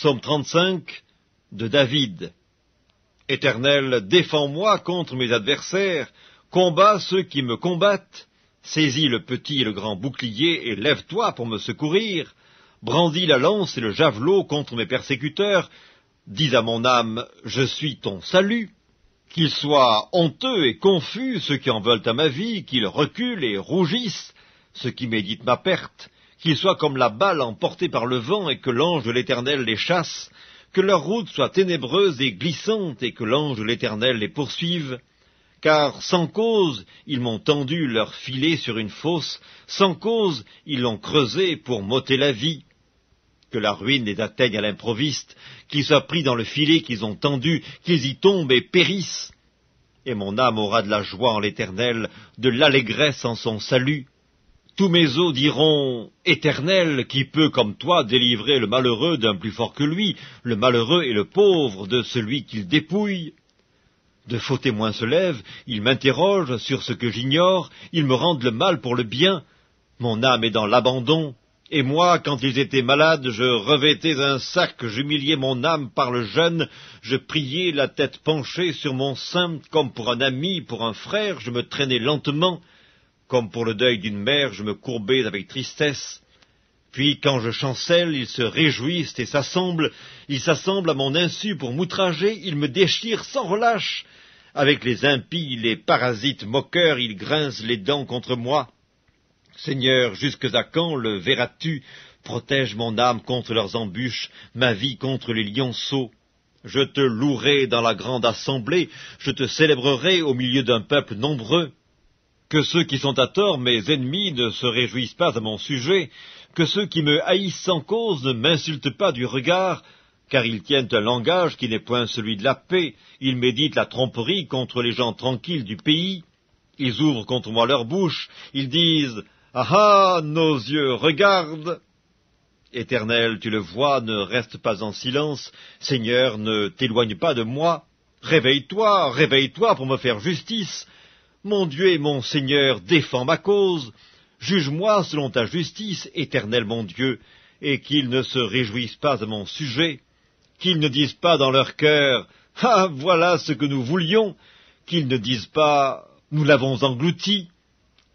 Psaume 35 de David. Éternel, défends-moi contre mes adversaires, combats ceux qui me combattent, saisis le petit et le grand bouclier et lève-toi pour me secourir, brandis la lance et le javelot contre mes persécuteurs, dis à mon âme, je suis ton salut. Qu'ils soient honteux et confus ceux qui en veulent à ma vie, qu'ils reculent et rougissent ceux qui méditent ma perte, qu'ils soient comme la balle emportée par le vent et que l'ange de l'Éternel les chasse, que leur route soit ténébreuse et glissante et que l'ange de l'Éternel les poursuive. Car sans cause ils m'ont tendu leur filet sur une fosse, sans cause ils l'ont creusé pour m'ôter la vie. Que la ruine les atteigne à l'improviste, qu'ils soient pris dans le filet qu'ils ont tendu, qu'ils y tombent et périssent. Et mon âme aura de la joie en l'Éternel, de l'allégresse en son salut. Tous mes os diront, Éternel, qui peut comme toi délivrer le malheureux d'un plus fort que lui, le malheureux et le pauvre de celui qu'il dépouille. De faux témoins se lèvent, ils m'interrogent sur ce que j'ignore, ils me rendent le mal pour le bien. Mon âme est dans l'abandon. Et moi, quand ils étaient malades, je revêtais un sac, j'humiliais mon âme par le jeûne, je priais la tête penchée sur mon sein, comme pour un ami, pour un frère, je me traînais lentement, comme pour le deuil d'une mère, je me courbais avec tristesse. Puis, quand je chancelle, ils se réjouissent et s'assemblent, ils s'assemblent à mon insu pour m'outrager, ils me déchirent sans relâche. Avec les impies, les parasites moqueurs, ils grincent les dents contre moi. Seigneur, jusque à quand le verras-tu? Protège mon âme contre leurs embûches, ma vie contre les lionceaux. Je te louerai dans la grande assemblée, je te célébrerai au milieu d'un peuple nombreux. Que ceux qui sont à tort, mes ennemis, ne se réjouissent pas à mon sujet, que ceux qui me haïssent sans cause ne m'insultent pas du regard, car ils tiennent un langage qui n'est point celui de la paix, ils méditent la tromperie contre les gens tranquilles du pays, ils ouvrent contre moi leur bouche, ils disent « Ah ah, nos yeux regardent !» Éternel, tu le vois, ne reste pas en silence. Seigneur, ne t'éloigne pas de moi. Réveille-toi, réveille-toi pour me faire justice. Mon Dieu et mon Seigneur, défends ma cause. Juge-moi selon ta justice, Éternel mon Dieu, et qu'ils ne se réjouissent pas à mon sujet. Qu'ils ne disent pas dans leur cœur « Ah, voilà ce que nous voulions !» Qu'ils ne disent pas « Nous l'avons englouti !»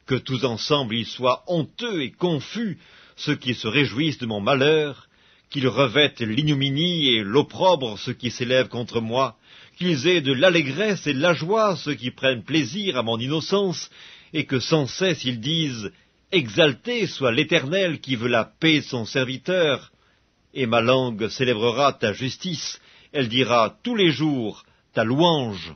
Que tous ensemble ils soient honteux et confus, ceux qui se réjouissent de mon malheur, qu'ils revêtent l'ignominie et l'opprobre ceux qui s'élèvent contre moi, qu'ils aient de l'allégresse et de la joie ceux qui prennent plaisir à mon innocence, et que sans cesse ils disent « Exalté soit l'Éternel qui veut la paix de son serviteur !» Et ma langue célébrera ta justice, elle dira tous les jours ta louange.